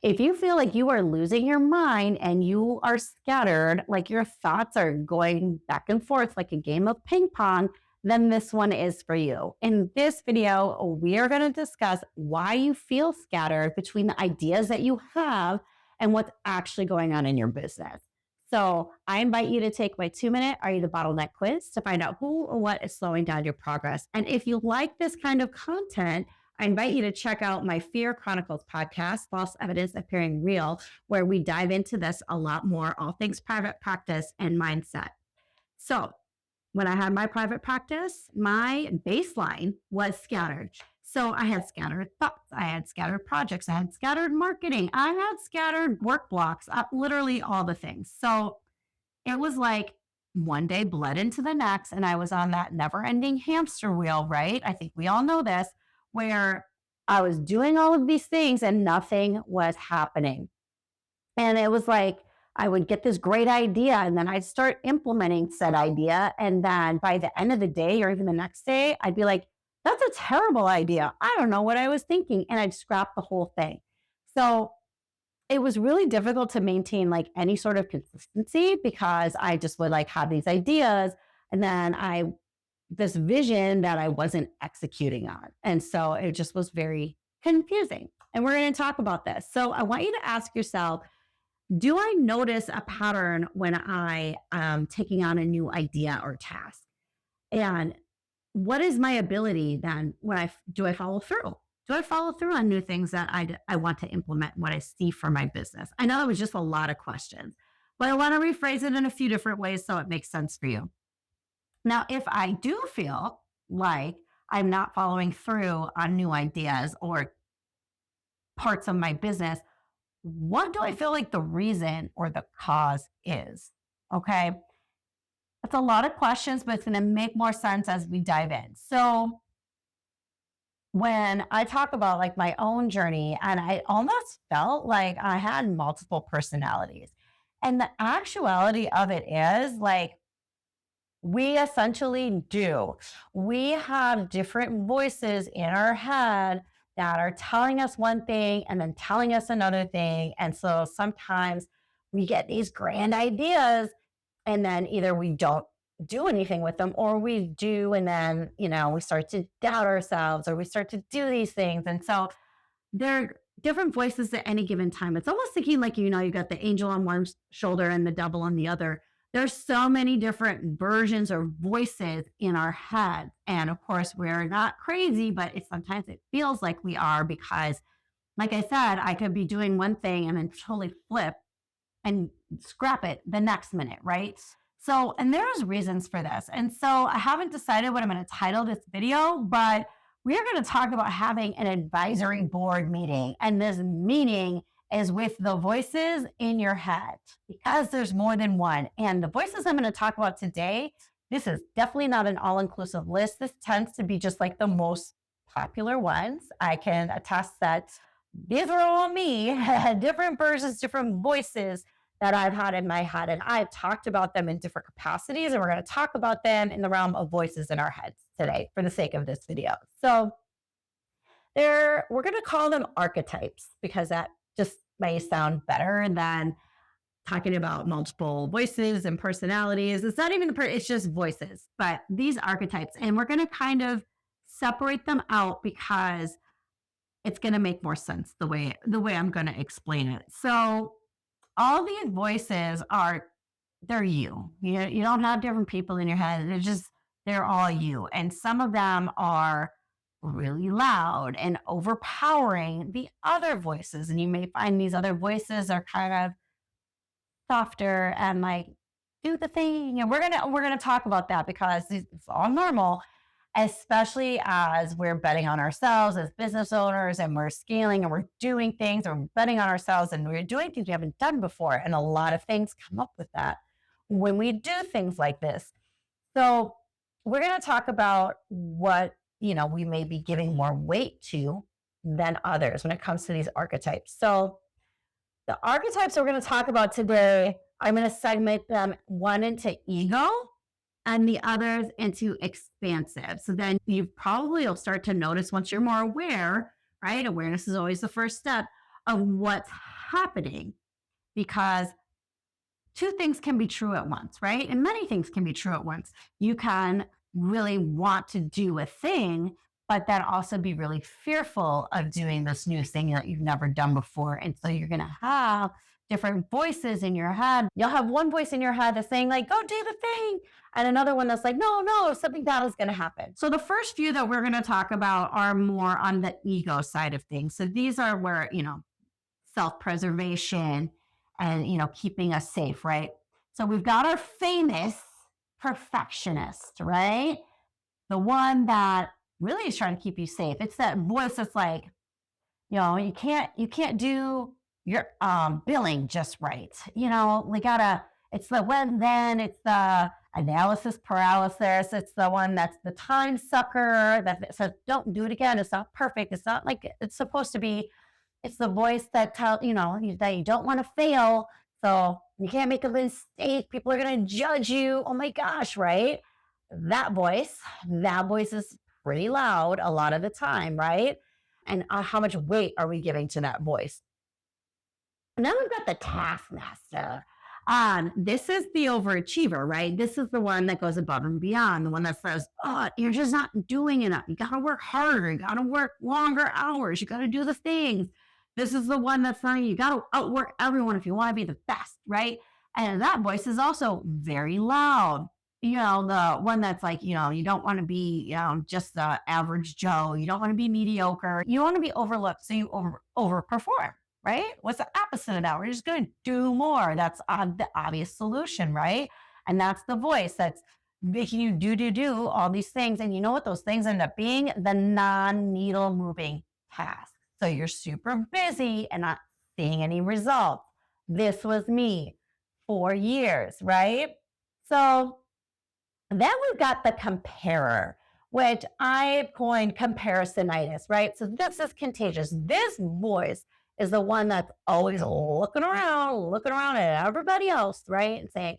If you feel like you are losing your mind and you are scattered, like your thoughts are going back and forth like a game of ping pong, then this one is for you. In this video, we are going to discuss why you feel scattered between the ideas that you have and what's actually going on in your business. So I invite you to take my 2-minute Are You the Bottleneck quiz to find out who or what is slowing down your progress. And if you like this kind of content, I invite you to check out my Fear Chronicles podcast, False Evidence Appearing Real, where we dive into this a lot more, all things private practice and mindset. So when I had my private practice, my baseline was scattered. So I had scattered thoughts, I had scattered projects, I had scattered marketing, I had scattered work blocks, literally all the things. So it was like one day bled into the next, and I was on that never ending hamster wheel, right? I think we all know this, where I was doing all of these things and nothing was happening. And it was like I would get this great idea and then I'd start implementing said idea. And then by the end of the day or even the next day, I'd be like, that's a terrible idea. I don't know what I was thinking. And I'd scrap the whole thing. So it was really difficult to maintain like any sort of consistency because I just would like have these ideas and then this vision that I wasn't executing on. And so it just was very confusing. And we're going to talk about this. So I want you to ask yourself, do I notice a pattern when I am taking on a new idea or task? And what is my ability then when I follow through? Do I follow through on new things that I want to implement, what I see for my business? I know that was just a lot of questions, but I want to rephrase it in a few different ways so it makes sense for you. Now, if I do feel like I'm not following through on new ideas or parts of my business, what do I feel like the reason or the cause is? Okay. That's a lot of questions, but it's going to make more sense as we dive in. So, when I talk about like my own journey, and I almost felt like I had multiple personalities. And the actuality of it is like, we essentially do. We have different voices in our head that are telling us one thing and then telling us another thing. And so sometimes we get these grand ideas and then either we don't do anything with them or we do. And then, we start to doubt ourselves or we start to do these things. And so there are different voices at any given time. It's almost thinking like, you got the angel on one shoulder and the devil on the other. There's so many different versions or voices in our head. And of course, we're not crazy, but sometimes it feels like we are because, like I said, I could be doing one thing and then totally flip and scrap it the next minute, right? So, and there's reasons for this. And so I haven't decided what I'm going to title this video, but we are going to talk about having an advisory board meeting. And this meeting is with the voices in your head because there's more than one. And the voices I'm going to talk about today, this is definitely not an all-inclusive list. This tends to be just like the most popular ones. I can attest that these are all me, different versions, different voices that I've had in my head. And I've talked about them in different capacities. And we're going to talk about them in the realm of voices in our heads today for the sake of this video. So we're going to call them archetypes because that just may sound better than talking about multiple voices and personalities. It's not even it's just voices, but these archetypes. And we're going to kind of separate them out because it's going to make more sense the way I'm going to explain it. So all these voices they're you. You don't have different people in your head. They're all you. And some of them are really loud and overpowering the other voices. And you may find these other voices are kind of softer and like, do the thing. And we're gonna talk about that because it's all normal, especially as we're betting on ourselves as business owners and we're scaling and we're doing things or we're betting on ourselves and we're doing things we haven't done before. And a lot of things come up with that when we do things like this. So we're going to talk about what, we may be giving more weight to than others when it comes to these archetypes. So the archetypes we're going to talk about today, I'm going to segment them one into ego and the others into expansive. So then you'll start to notice once you're more aware, right? Awareness is always the first step of what's happening, because two things can be true at once, right? And many things can be true at once. You can really want to do a thing, but then also be really fearful of doing this new thing that you've never done before. And so you're going to have different voices in your head. You'll have one voice in your head that's saying, like, go do the thing. And another one that's like, no, no, something bad is going to happen. So the first few that we're going to talk about are more on the ego side of things. So these are where, self-preservation and keeping us safe, right? So we've got our famous perfectionist, right? The one that really is trying to keep you safe. It's that voice that's like, you can't do your billing just right. We gotta, it's the when then, it's the analysis paralysis, it's the one that's the time sucker that says don't do it again, it's not perfect, it's not like it's supposed to be. It's the voice that that you don't want to fail. So you can't make a mistake. People are going to judge you. Oh my gosh, right? That voice, that voice is pretty loud a lot of the time, right? And how much weight are we giving to that voice? And then we've got the taskmaster. This is the overachiever, right? This is the one that goes above and beyond, the one that says, oh, you're just not doing enough. You got to work harder. You got to work longer hours. You got to do the things. This is the one that's saying you got to outwork everyone if you want to be the best, right? And that voice is also very loud. The one that's like, you don't want to be, just the average Joe. You don't want to be mediocre. You want to be overlooked. So you overperform, right? What's the opposite of that? We're just going to do more. That's the obvious solution, right? And that's the voice that's making you do all these things. And you know what those things end up being? The non-needle moving tasks. So you're super busy and not seeing any results. This was me for years, right? So then we've got the comparer, which I coined comparisonitis, right? So this is contagious. This voice is the one that's always looking around at everybody else, right? And saying,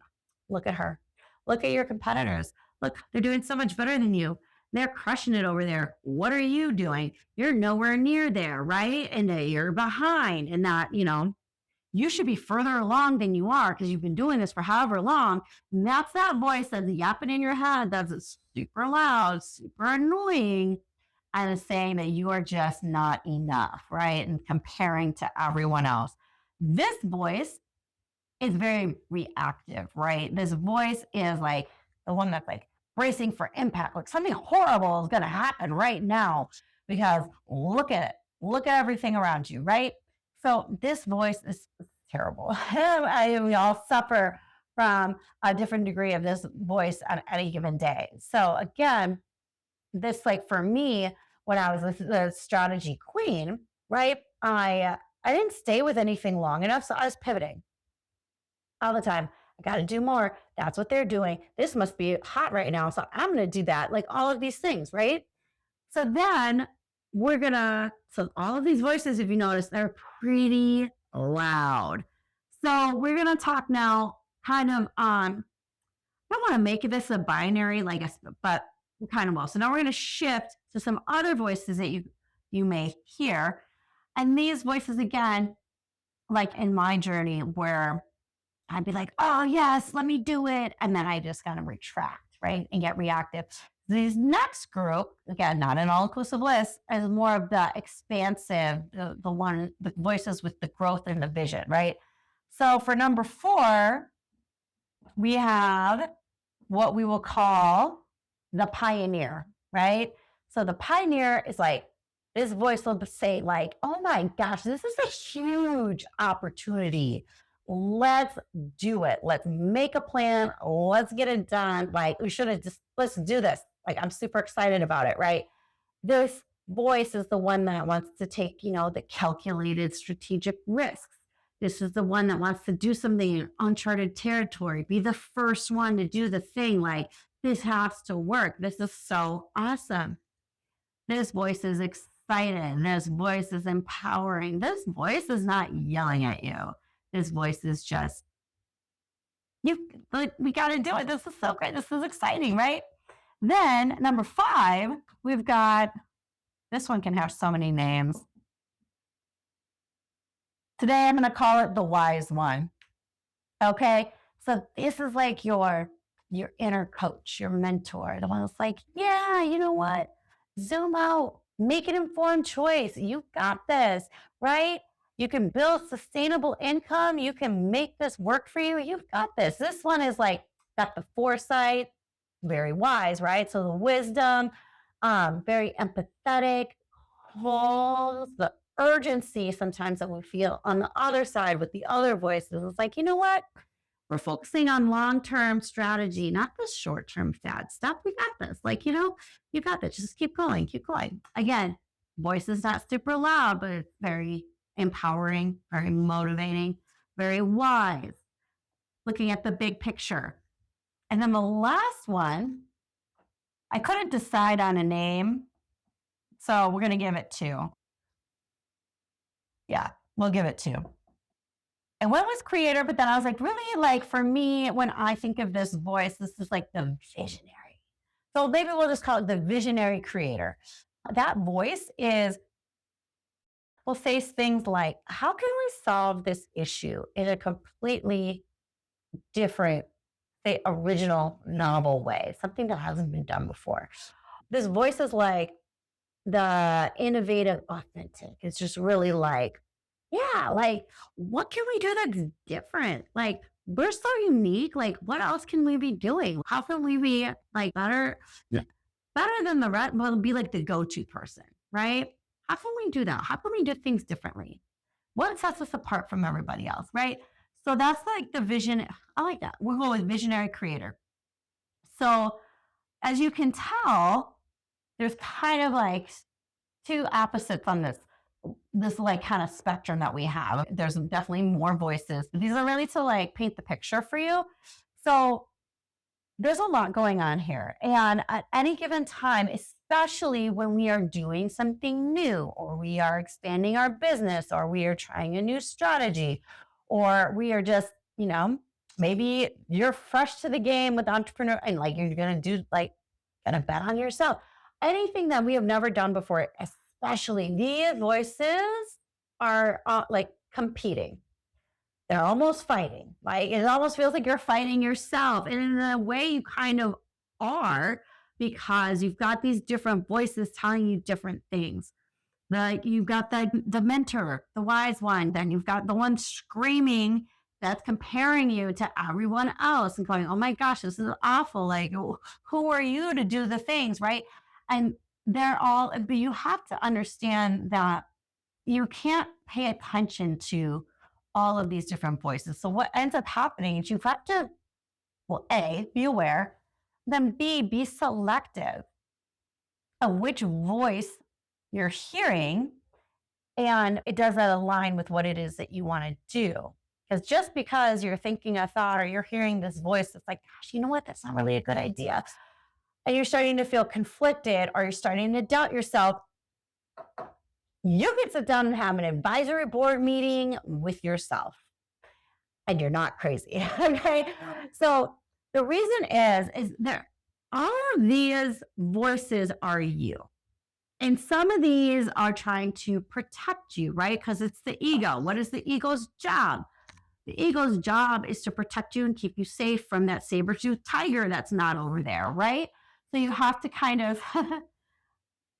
look at her. Look at your competitors. Look, they're doing so much better than you. They're crushing it over there. What are you doing? You're nowhere near there, right? And you're behind. And that, you should be further along than you are because you've been doing this for however long. And that's that voice that's yapping in your head that's super loud, super annoying, and is saying that you are just not enough, right? And comparing to everyone else. This voice is very reactive, right? This voice is like the one that's like bracing for impact, like something horrible is going to happen right now because look at it. Look at everything around you, right? So this voice is terrible. We all suffer from a different degree of this voice on any given day. So again, this like for me, when I was the strategy queen, right? I didn't stay with anything long enough, so I was pivoting all the time. I got to do more. That's what they're doing. This must be hot right now, so I'm going to do that. Like all of these things, right? So then so all of these voices, if you notice, they're pretty loud. So we're going to talk now kind of on, I don't want to make this a binary, but we kind of will. So now we're going to shift to some other voices that you may hear. And these voices, again, like in my journey where I'd be like, oh, yes, let me do it. And then I just kind of retract, right? And get reactive. This next group, again, not an all-inclusive list, is more of the expansive, the voices with the growth and the vision, right? So for number 4, we have what we will call the pioneer, right? So the pioneer is like, this voice will say like, oh my gosh, this is a huge opportunity. Let's do it. Let's make a plan. Let's get it done. Like we should have let's do this. Like I'm super excited about it, right? This voice is the one that wants to take, the calculated strategic risks. This is the one that wants to do something in uncharted territory, be the first one to do the thing. Like this has to work. This is so awesome. This voice is excited. This voice is empowering. This voice is not yelling at you. This voice is just, we got to do it. This is so great. This is exciting, right? Then number 5, we've got, this one can have so many names. Today I'm going to call it the wise one. Okay. So this is like your inner coach, your mentor, the one that's like, yeah, you know what? Zoom out, make an informed choice. You got this, right? You can build sustainable income. You can make this work for you. You've got this. This one is like got the foresight, very wise, right? So the wisdom, very empathetic, calls the urgency sometimes that we feel on the other side with the other voices. It's like, you know what? We're focusing on long term strategy, not the short term fad stuff. We got this. Like, you got this. Just keep going, keep going. Again, voice is not super loud, but it's very empowering, very motivating, very wise, looking at the big picture. And then the last one, I couldn't decide on a name. So we're going to give it two. Yeah, we'll give it two. And one was creator, but then I was like, really, like for me, when I think of this voice, this is like the visionary. So maybe we'll just call it the visionary creator. That voice is, will say things like, how can we solve this issue in a completely different, say, original, novel way, something that hasn't been done before? This voice is like the innovative, authentic. It's just really like, yeah, like what can we do that's different? Like we're so unique. Like what else can we be doing? How can we be like better, yeah, better than the rest? Well, be like the go-to person, right? How can we do that? How can we do things differently? What sets us apart from everybody else, right? So that's like the vision. I like that. We're going with visionary creator. So as you can tell, there's kind of like two opposites on this like kind of spectrum that we have. There's definitely more voices. These are really to like paint the picture for you. So there's a lot going on here. And at any given time, especially when we are doing something new, or we are expanding our business, or we are trying a new strategy, or we are just, maybe you're fresh to the game with entrepreneur and like you're going to do like, going to bet on yourself. Anything that we have never done before, especially these voices are like competing. They're almost fighting. Like it almost feels like you're fighting yourself. And in a way, you kind of are because you've got these different voices telling you different things. Like you've got the mentor, the wise one, then you've got the one screaming that's comparing you to everyone else and going, oh my gosh, this is awful. Like, who are you to do the things, right? And they're all, but you have to understand that you can't pay attention to all of these different voices. So what ends up happening is you've got to, well, A, be aware, then B, be selective of which voice you're hearing, and it does that align with what it is that you want to do. Because just because you're thinking a thought or you're hearing this voice that's like, gosh, you know what, that's not really a good idea, and you're starting to feel conflicted or you're starting to doubt yourself, you can sit down and have an advisory board meeting with yourself. And you're not crazy. Okay. So the reason is there all of these voices are you. And some of these are trying to protect you, right? Because it's the ego. What is the ego's job? The ego's job is to protect you and keep you safe from that saber-toothed tiger that's not over there, right? So you have to kind of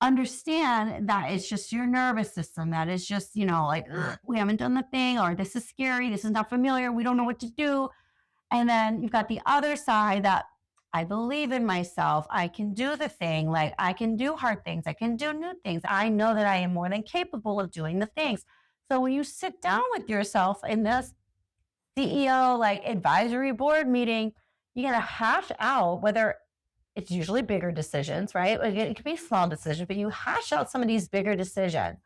understand that it's just your nervous system. That is just, like, we haven't done the thing, or this is scary. This is not familiar. We don't know what to do. And then you've got the other side that I believe in myself. I can do the thing. Like I can do hard things. I can do new things. I know that I am more than capable of doing the things. So when you sit down with yourself in this CEO like advisory board meeting, you got to hash out whether it's usually bigger decisions, right? It could be small decisions, but you hash out some of these bigger decisions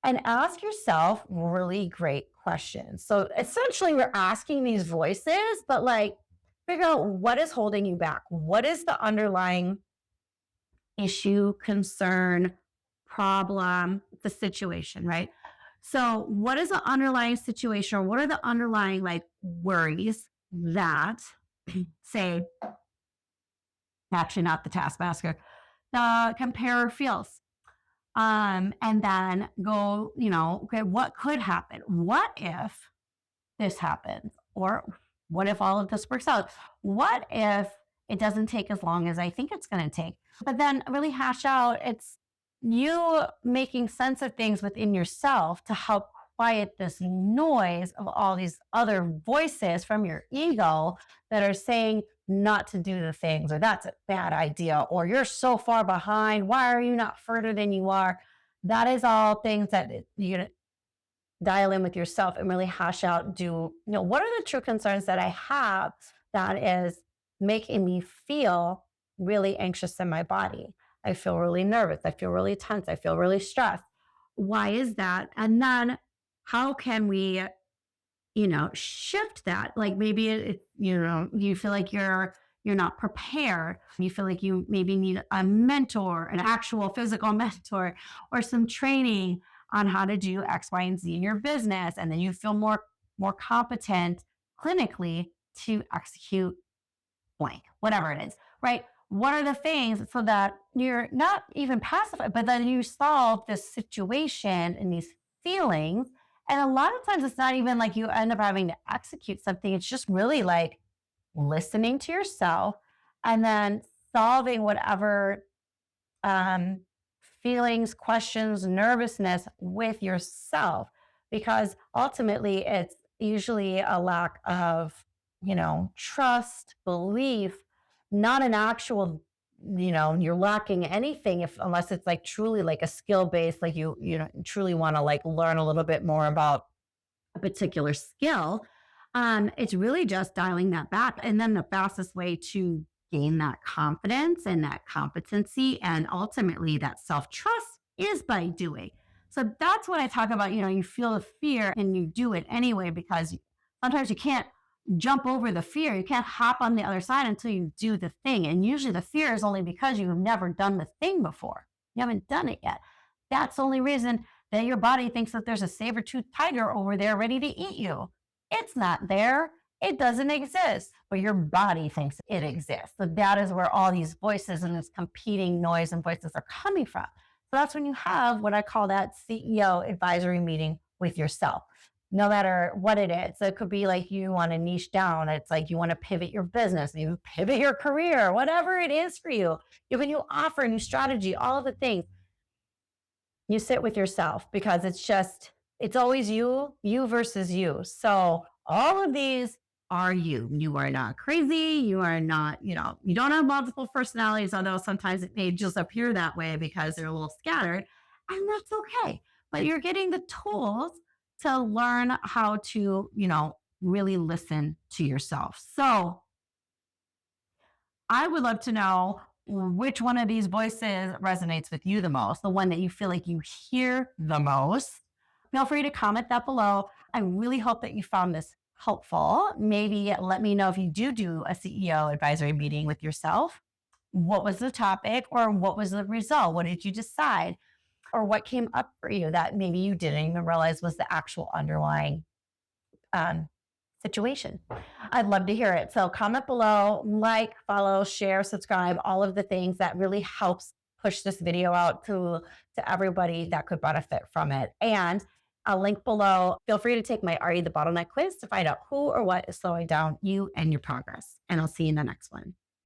and ask yourself really great questions. So essentially, we're asking these voices, but like figure out what is holding you back. What is the underlying issue, concern, problem, the situation, right? So, what is the underlying situation, or what are the underlying like worries that say, actually, not the taskmaster, the comparer feels? And then go, okay, what could happen? What if this happens? Or what if all of this works out? What if it doesn't take as long as I think it's going to take? But then really hash out it's you making sense of things within yourself to help quiet this noise of all these other voices from your ego that are saying not to do the things, or that's a bad idea, or you're so far behind. Why are you not further than you are? That is all things that you dial in with yourself and really hash out, what are the true concerns that I have that is making me feel really anxious in my body? I feel really nervous. I feel really tense. I feel really stressed. Why is that? And then how can we, shift that? Like maybe you feel like you're not prepared. You feel like you maybe need a mentor, an actual physical mentor, or some training on how to do X, Y, and Z in your business. And then you feel more competent clinically to execute blank, whatever it is, right? What are the things so that you're not even pacified, but then you solve this situation and these feelings. And a lot of times it's not even like you end up having to execute something. It's just really like listening to yourself and then solving whatever um, feelings, questions, nervousness with yourself, because ultimately it's usually a lack of, trust, belief, not an actual, you're lacking anything if unless it's like truly like a skill based, like truly want to like learn a little bit more about a particular skill. It's really just dialing that back. And then the fastest way to gain that confidence and that competency and ultimately that self trust is by doing. So that's what I talk about. You feel the fear and you do it anyway because sometimes you can't jump over the fear. You can't hop on the other side until you do the thing. And usually the fear is only because you've never done the thing before. You haven't done it yet. That's the only reason that your body thinks that there's a saber-toothed tiger over there ready to eat you. It's not there. It doesn't exist, but your body thinks it exists. So that is where all these voices and this competing noise and voices are coming from. So that's when you have what I call that CEO advisory meeting with yourself, no matter what it is. So it could be like you want to niche down. It's like you want to pivot your business, you pivot your career, whatever it is for you. When you offer a new strategy, all of the things, you sit with yourself because it's always you versus you. So all of these are you. You are not crazy. You are not, you don't have multiple personalities, although sometimes it may just appear that way because they're a little scattered. And that's okay. But you're getting the tools to learn how to, really listen to yourself. So I would love to know which one of these voices resonates with you the most, the one that you feel like you hear the most. Feel free to comment that below. I really hope that you found this helpful. Maybe let me know if you do a CEO advisory meeting with yourself. What was the topic or what was the result? What did you decide? Or what came up for you that maybe you didn't even realize was the actual underlying um, situation. I'd love to hear it. So comment below, like, follow, share, subscribe, all of the things that really helps push this video out to everybody that could benefit from it. And I'll link below. Feel free to take my Are You the Bottleneck quiz to find out who or what is slowing down you and your progress. And I'll see you in the next one.